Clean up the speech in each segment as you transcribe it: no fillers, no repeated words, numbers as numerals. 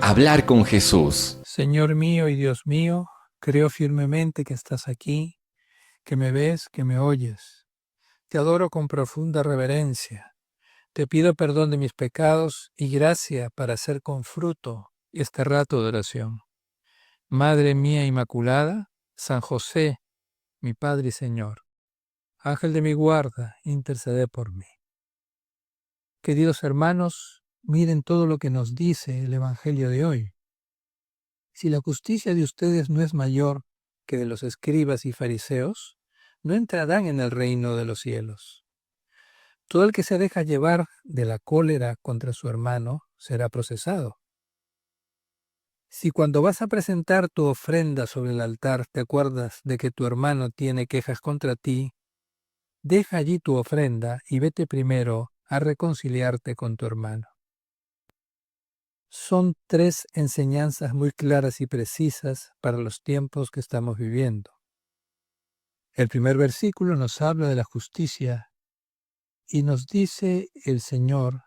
Hablar con Jesús. Señor mío y Dios mío, creo firmemente que estás aquí, que me ves, que me oyes. Te adoro con profunda reverencia. Te pido perdón de mis pecados y gracia para hacer con fruto este rato de oración. Madre mía Inmaculada, San José, mi Padre y Señor, Ángel de mi guarda, intercede por mí. Queridos hermanos, miren todo lo que nos dice el Evangelio de hoy. Si la justicia de ustedes no es mayor que de los escribas y fariseos, no entrarán en el reino de los cielos. Todo el que se deja llevar de la cólera contra su hermano será procesado. Si cuando vas a presentar tu ofrenda sobre el altar te acuerdas de que tu hermano tiene quejas contra ti, deja allí tu ofrenda y vete primero a reconciliarte con tu hermano. Son tres enseñanzas muy claras y precisas para los tiempos que estamos viviendo. El primer versículo nos habla de la justicia y nos dice el Señor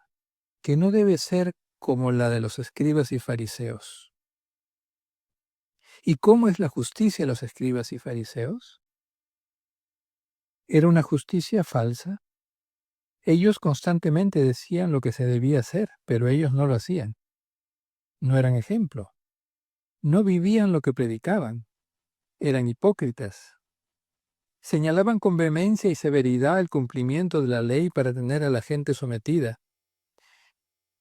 que no debe ser como la de los escribas y fariseos. ¿Y cómo es la justicia de los escribas y fariseos? Era una justicia falsa. Ellos constantemente decían lo que se debía hacer, pero ellos no lo hacían. No eran ejemplo. No vivían lo que predicaban. Eran hipócritas. Señalaban con vehemencia y severidad el cumplimiento de la ley para tener a la gente sometida.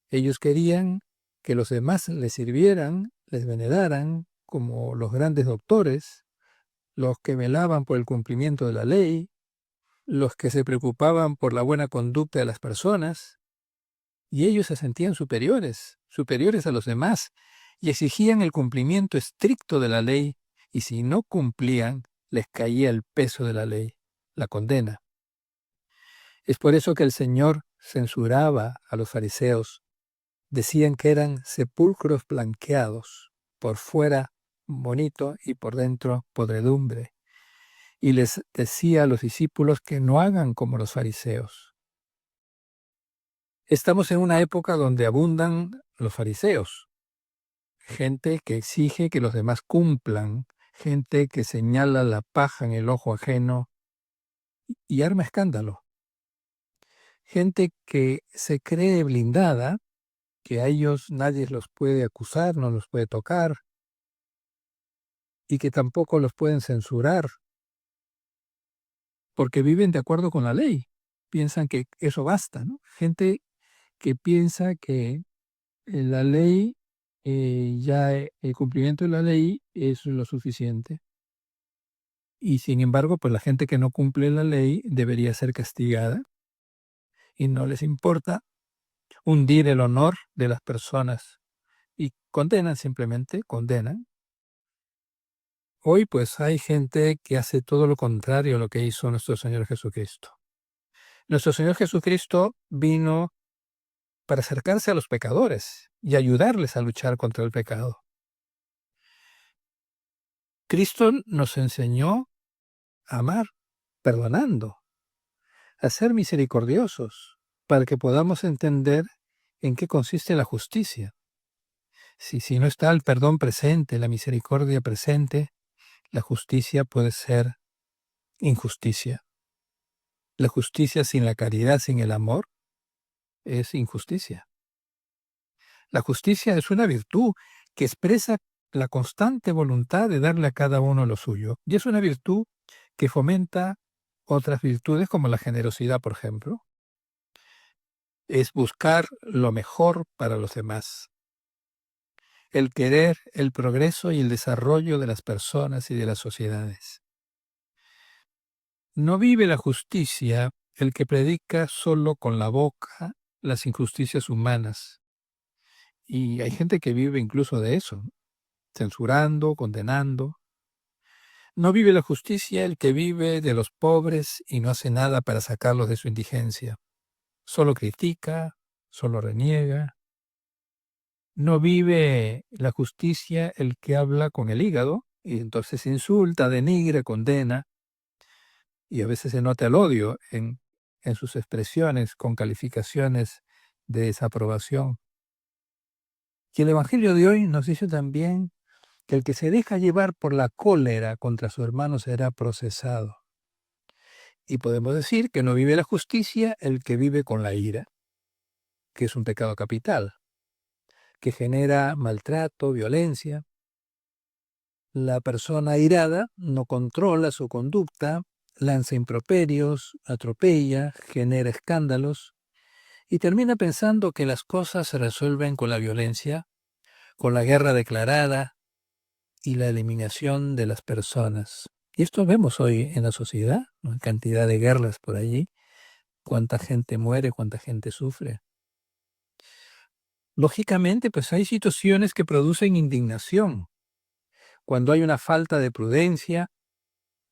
Ellos querían que los demás les sirvieran, les veneraran como los grandes doctores, los que velaban por el cumplimiento de la ley, los que se preocupaban por la buena conducta de las personas, y ellos se sentían superiores, superiores a los demás, y exigían el cumplimiento estricto de la ley, y si no cumplían, les caía el peso de la ley, la condena. Es por eso que el Señor censuraba a los fariseos. Decían que eran sepulcros blanqueados, por fuera bonito y por dentro podredumbre. Y les decía a los discípulos que no hagan como los fariseos. Estamos en una época donde abundan los fariseos, gente que exige que los demás cumplan, gente que señala la paja en el ojo ajeno y arma escándalo, gente que se cree blindada, que a ellos nadie los puede acusar, no los puede tocar, y que tampoco los pueden censurar, porque viven de acuerdo con la ley. Piensan que eso basta, ¿no? Gente que piensa que la ley, el cumplimiento de la ley es lo suficiente. Y sin embargo, pues la gente que no cumple la ley debería ser castigada y no les importa hundir el honor de las personas y condenan, simplemente condenan. Hoy pues hay gente que hace todo lo contrario a lo que hizo nuestro Señor Jesucristo. Nuestro Señor Jesucristo vino para acercarse a los pecadores y ayudarles a luchar contra el pecado. Cristo nos enseñó a amar, perdonando, a ser misericordiosos, para que podamos entender en qué consiste la justicia. Si no está el perdón presente, la misericordia presente, la justicia puede ser injusticia. La justicia sin la caridad, sin el amor, es injusticia. La justicia es una virtud que expresa la constante voluntad de darle a cada uno lo suyo. Y es una virtud que fomenta otras virtudes como la generosidad, por ejemplo. Es buscar lo mejor para los demás. El querer el progreso y el desarrollo de las personas y de las sociedades. No vive la justicia el que predica solo con la boca las injusticias humanas. Y hay gente que vive incluso de eso, ¿no? Censurando, condenando. No vive la justicia el que vive de los pobres y no hace nada para sacarlos de su indigencia. Solo critica, solo reniega. No vive la justicia el que habla con el hígado y entonces insulta, denigra, condena. Y a veces se nota el odio en sus expresiones con calificaciones de desaprobación. Y el Evangelio de hoy nos dice también que el que se deja llevar por la cólera contra su hermano será procesado. Y podemos decir que no vive la justicia el que vive con la ira, que es un pecado capital, que genera maltrato, violencia. La persona airada no controla su conducta, lanza improperios, atropella, genera escándalos y termina pensando que las cosas se resuelven con la violencia, con la guerra declarada y la eliminación de las personas. Y esto vemos hoy en la sociedad, ¿no? Hay cantidad de guerras por allí, cuánta gente muere, cuánta gente sufre. Lógicamente, pues hay situaciones que producen indignación. Cuando hay una falta de prudencia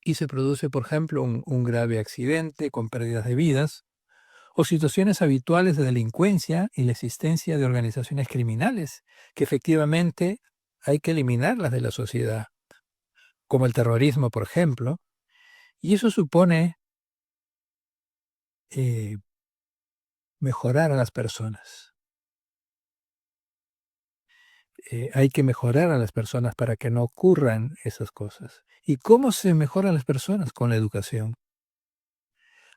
y se produce, por ejemplo, un grave accidente con pérdidas de vidas, o situaciones habituales de delincuencia y la existencia de organizaciones criminales, que efectivamente hay que eliminarlas de la sociedad, como el terrorismo, por ejemplo, y eso supone eh, mejorar a las personas. Hay que mejorar a las personas para que no ocurran esas cosas. ¿Y cómo se mejoran las personas? Con la educación.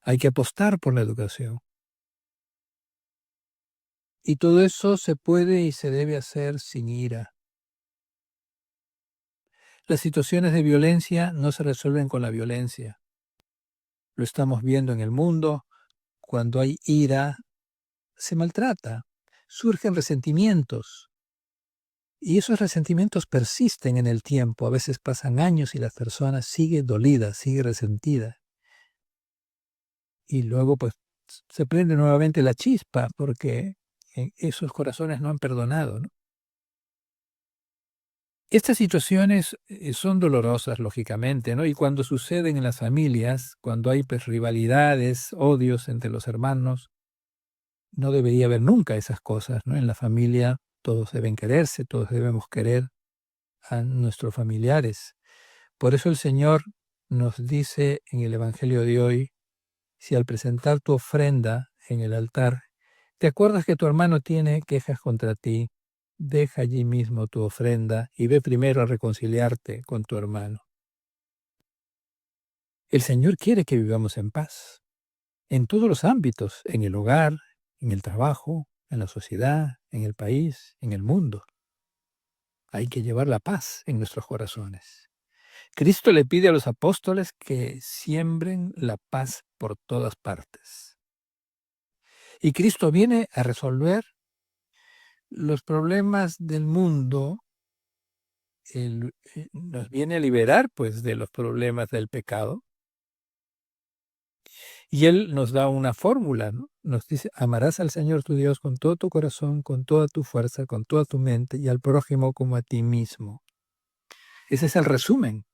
Hay que apostar por la educación. Y todo eso se puede y se debe hacer sin ira. Las situaciones de violencia no se resuelven con la violencia. Lo estamos viendo en el mundo. Cuando hay ira, se maltrata, surgen resentimientos. Y esos resentimientos persisten en el tiempo. A veces pasan años y la persona sigue dolida, sigue resentida. Y luego pues se prende nuevamente la chispa porque esos corazones no han perdonado, ¿no? Estas situaciones son dolorosas, lógicamente, ¿no? Y cuando suceden en las familias, cuando hay pues, rivalidades, odios entre los hermanos, no debería haber nunca esas cosas, ¿no? En la familia todos deben quererse, todos debemos querer a nuestros familiares. Por eso el Señor nos dice en el Evangelio de hoy, si al presentar tu ofrenda en el altar, te acuerdas que tu hermano tiene quejas contra ti, deja allí mismo tu ofrenda y ve primero a reconciliarte con tu hermano. El Señor quiere que vivamos en paz, en todos los ámbitos, en el hogar, en el trabajo, en la sociedad, en el país, en el mundo. Hay que llevar la paz en nuestros corazones. Cristo le pide a los apóstoles que siembren la paz por todas partes. Y Cristo viene a resolver los problemas del mundo, nos viene a liberar pues de los problemas del pecado. Y Él nos da una fórmula, ¿no? Nos dice, amarás al Señor tu Dios con todo tu corazón, con toda tu fuerza, con toda tu mente y al prójimo como a ti mismo. Ese es el resumen.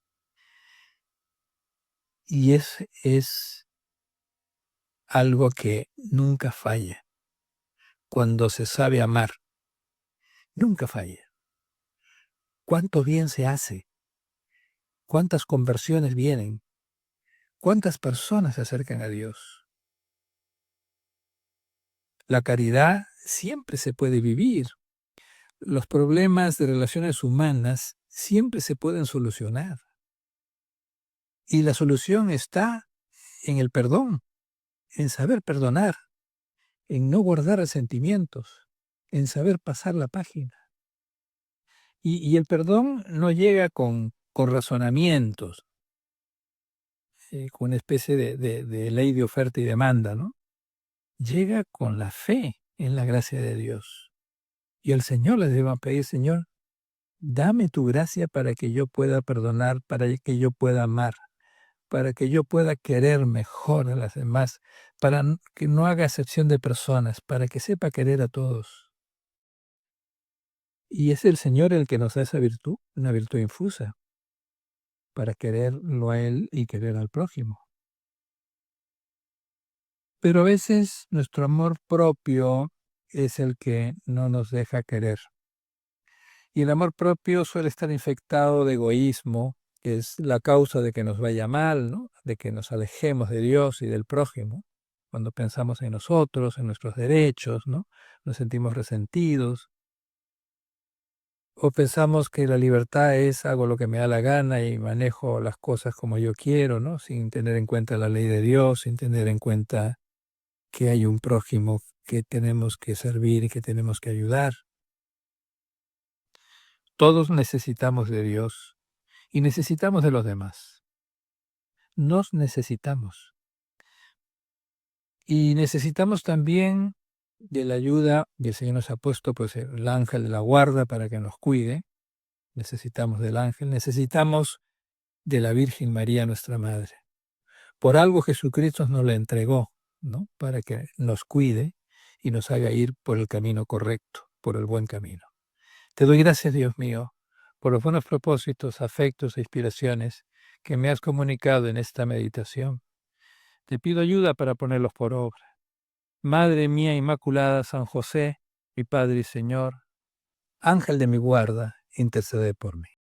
Y es algo que nunca falla. Cuando se sabe amar, nunca falla. ¿Cuánto bien se hace? ¿Cuántas conversiones vienen? ¿Cuántas personas se acercan a Dios? La caridad siempre se puede vivir. Los problemas de relaciones humanas siempre se pueden solucionar. Y la solución está en el perdón, en saber perdonar, en no guardar resentimientos, en saber pasar la página. Y el perdón no llega con razonamientos, con una especie de ley de oferta y demanda, ¿no? Llega con la fe en la gracia de Dios. Y al Señor le debemos pedir, Señor, dame tu gracia para que yo pueda perdonar, para que yo pueda amar, para que yo pueda querer mejor a las demás, para que no haga excepción de personas, para que sepa querer a todos. Y es el Señor el que nos da esa virtud, una virtud infusa, para quererlo a Él y querer al prójimo. Pero a veces nuestro amor propio es el que no nos deja querer. Y el amor propio suele estar infectado de egoísmo, que es la causa de que nos vaya mal, ¿no? De que nos alejemos de Dios y del prójimo. Cuando pensamos en nosotros, en nuestros derechos, ¿no? Nos sentimos resentidos. O pensamos que la libertad es hago lo que me da la gana y manejo las cosas como yo quiero, ¿no? Sin tener en cuenta la ley de Dios, sin tener en cuenta que hay un prójimo que tenemos que servir y que tenemos que ayudar. Todos necesitamos de Dios y necesitamos de los demás. Nos necesitamos. Y necesitamos también de la ayuda, y el Señor nos ha puesto pues el ángel de la guarda para que nos cuide. Necesitamos del ángel, necesitamos de la Virgen María, nuestra Madre. Por algo Jesucristo nos la entregó, ¿no? Para que nos cuide y nos haga ir por el camino correcto, por el buen camino. Te doy gracias, Dios mío, por los buenos propósitos, afectos e inspiraciones que me has comunicado en esta meditación. Te pido ayuda para ponerlos por obra. Madre mía Inmaculada, San José, mi Padre y Señor, Ángel de mi guarda, intercede por mí.